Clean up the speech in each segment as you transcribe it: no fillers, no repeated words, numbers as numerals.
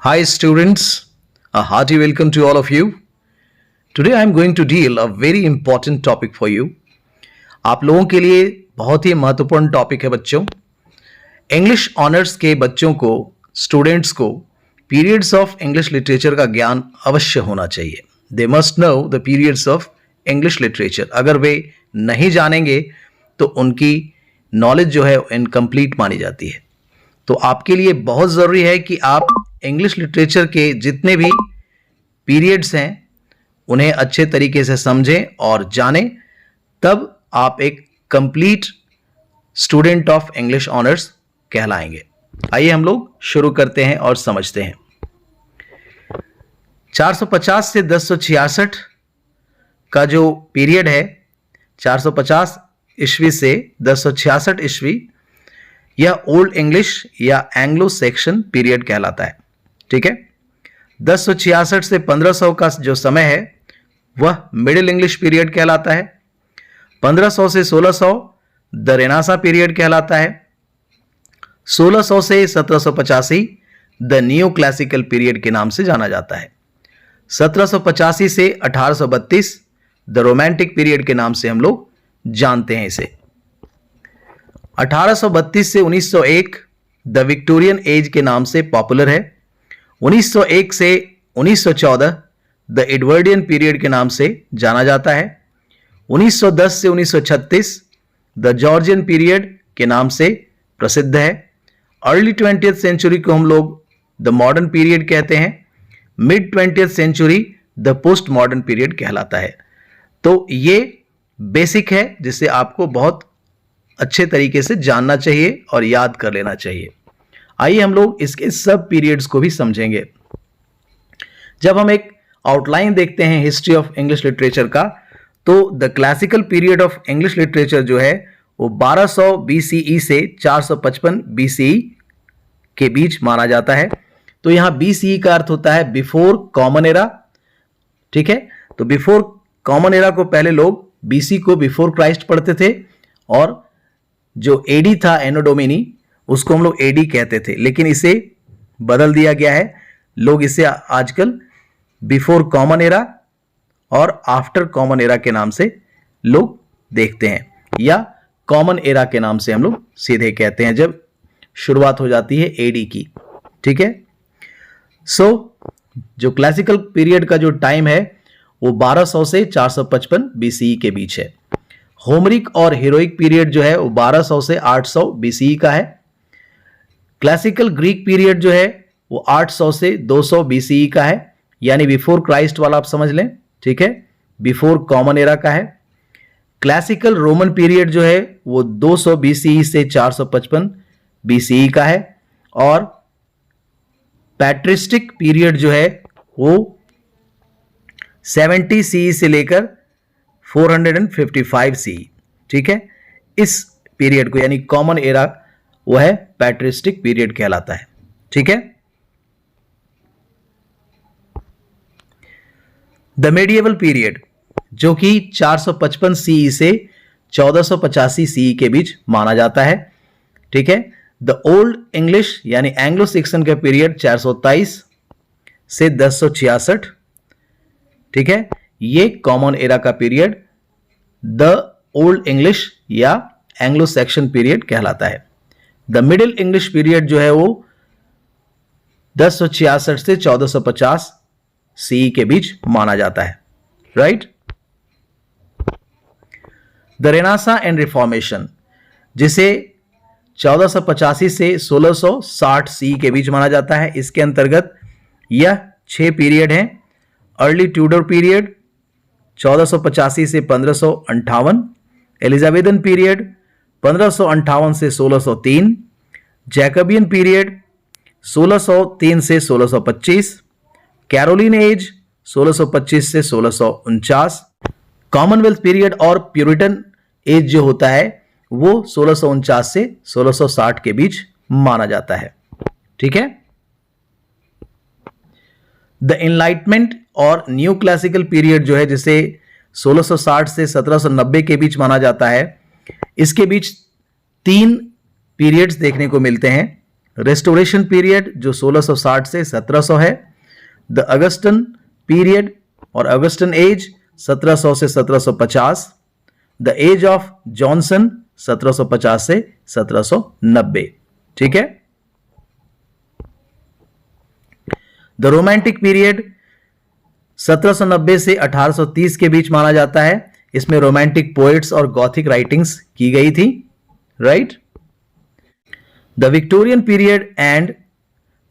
Hi students, a hearty welcome to all of you. Today I am going to deal a very important topic for you. आप लोगों के लिए बहुत ही महत्वपूर्ण topic है बच्चों. इंग्लिश ऑनर्स के बच्चों को, स्टूडेंट्स को पीरियड्स ऑफ इंग्लिश लिटरेचर का ज्ञान अवश्य होना चाहिए. They must know the periods of English literature. अगर वे नहीं जानेंगे तो उनकी नॉलेज जो है इनकम्प्लीट मानी जाती है. तो आपके लिए बहुत ज़रूरी है कि आप इंग्लिश लिटरेचर के जितने भी पीरियड्स हैं उन्हें अच्छे तरीके से समझें और जानें, तब आप एक complete student of English honours कहलाएंगे. आइए हम लोग शुरू करते हैं और समझते हैं. 450 से 1066 का जो पीरियड है, 450 ईस्वी से 1066 ईस्वी, यह ओल्ड इंग्लिश या एंग्लो सेक्शन पीरियड कहलाता है. ठीक है. 1066 से 1500 का जो समय है वह मिडिल इंग्लिश पीरियड कहलाता है. 1500 से 1600 द रेनासा पीरियड कहलाता है. 1600 से 1785 द न्यू क्लासिकल पीरियड के नाम से जाना जाता है. 1785 से 1832 द रोमांटिक पीरियड के नाम से हम लोग जानते हैं इसे. 1832 से 1901 द विक्टोरियन एज के नाम से पॉपुलर है. 1901 से 1914 द एडवर्डियन पीरियड के नाम से जाना जाता है. 1910 से 1936 द जॉर्जियन पीरियड के नाम से प्रसिद्ध है. अर्ली 20th सेंचुरी को हम लोग द मॉडर्न पीरियड कहते हैं. Mid 20th century the post modern period कहलाता है. तो ये बेसिक है जिसे आपको बहुत अच्छे तरीके से जानना चाहिए और याद कर लेना चाहिए. आइए हम लोग इसके सब पीरियड्स को भी समझेंगे. जब हम एक आउटलाइन देखते हैं हिस्ट्री ऑफ इंग्लिश लिटरेचर का, तो the classical period of English literature जो है वो 1200 BCE से 455 BCE के बीच माना जाता है. तो यहां BCE का अर्थ होता है बिफोर कॉमन एरा. ठीक है. तो बिफोर कॉमन एरा को पहले लोग BC को बिफोर क्राइस्ट पढ़ते थे, और जो AD था एनो डोमिनी, उसको हम लोग AD कहते थे, लेकिन इसे बदल दिया गया है. लोग इसे आजकल बिफोर कॉमन एरा और आफ्टर कॉमन एरा के नाम से लोग देखते हैं, या कॉमन एरा के नाम से हम लोग सीधे कहते हैं जब शुरुआत हो जाती है AD की. ठीक है. सो जो क्लासिकल पीरियड का जो टाइम है वो 1200 से 455 BCE के बीच है. होमरिक और हीरोइक पीरियड जो है वो 1200 से 800 BCE का है. क्लासिकल ग्रीक पीरियड जो है वो 800 से 200 BCE का है, यानी बिफोर क्राइस्ट वाला आप समझ लें. ठीक है. बिफोर कॉमन एरा का है. क्लासिकल रोमन पीरियड जो है वो 200 BCE से 455 BCE का है. और पैट्रिस्टिक पीरियड जो है वो 70 CE से लेकर 455 CE. ठीक है. इस पीरियड को, यानी कॉमन एरा, वो है पैट्रिस्टिक पीरियड कहलाता है. ठीक है. द मेडिएवल पीरियड, जो कि 455 CE से 1485 CE के बीच माना जाता है. ठीक है. द ओल्ड इंग्लिश यानी एंग्लो सेक्शन का पीरियड 423 से 1066. ठीक है. ये कॉमन एरा का पीरियड द ओल्ड इंग्लिश या एंग्लो सेक्शन पीरियड कहलाता है. द मिडिल इंग्लिश पीरियड जो है वो 1066 से 1450 CE के बीच माना जाता है. Right. The Renaissance and reformation, जिसे 1485 से 1660 CE के बीच माना जाता है, इसके अंतर्गत यह 6 पीरियड हैं. अर्ली ट्यूडर पीरियड 1485 से 1558, एलिजाबेथन पीरियड 1558 से 1603, जैकबियन पीरियड 1603 से 1625, कैरोलिन एज 1625 से 1649, कॉमनवेल्थ पीरियड और प्यूरिटन एज जो होता है वो 1649 से 1660 के बीच माना जाता है. ठीक है. द एनलाइटमेंट और न्यू क्लासिकल पीरियड जो है, जिसे 1660 से 1790 के बीच माना जाता है, इसके बीच 3 पीरियड्स देखने को मिलते हैं. रेस्टोरेशन पीरियड जो 1660 से 1700 है, द अगस्टन पीरियड और अगस्टन एज 1700 से 1750, द एज ऑफ जॉनसन 1750 से 1790। ठीक है। द रोमांटिक पीरियड 1790 से 1830 के बीच माना जाता है। इसमें रोमांटिक पोएट्स और गॉथिक राइटिंग्स की गई थी, right. The Victorian period and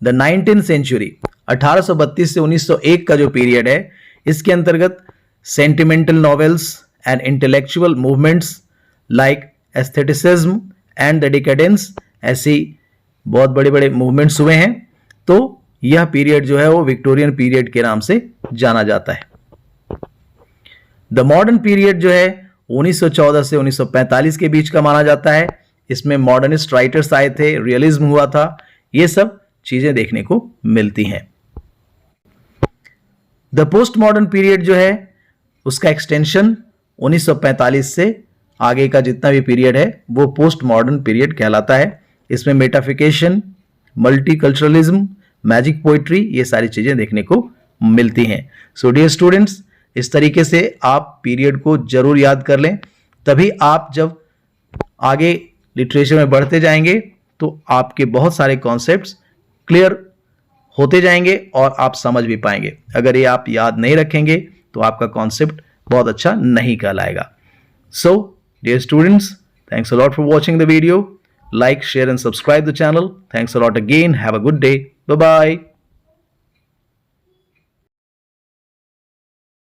the 19th century 1832 से 1901 का जो पीरियड है, इसके अंतर्गत sentimental novels and intellectual movements like aestheticism and the decadence, ऐसी बहुत बड़े बड़े मूवमेंट्स हुए हैं। तो यह पीरियड जो है वो विक्टोरियन पीरियड के नाम से जाना जाता है। द मॉडर्न पीरियड जो है 1914 से 1945 के बीच का माना जाता है। इसमें मॉडर्निस्ट राइटर्स आए थे, रियलिज्म हुआ था, ये सब चीजें देखने को मिलती हैं। द पोस्ट मॉडर्न पीरियड जो है उसका एक्सटेंशन 1945 से आगे का जितना भी पीरियड है वो पोस्ट मॉडर्न पीरियड कहलाता है। इसमें मेटाफिकेशन, मल्टीकल्चरलिज्म, मैजिक पोइट्री, ये सारी चीजें देखने को मिलती हैं। सो डियर स्टूडेंट्स, इस तरीके से आप पीरियड को जरूर याद कर लें, तभी आप जब आगे लिटरेचर में बढ़ते जाएंगे तो आपके बहुत सारे कॉन्सेप्ट्स क्लियर होते जाएंगे और आप समझ भी पाएंगे। अगर ये आप याद नहीं रखेंगे तो आपका कॉन्सेप्ट बहुत अच्छा नहीं कहलाएगा। So dear students, thanks a lot for watching the video. Like, share and subscribe the channel. Thanks a lot again. Have a good day. Bye bye.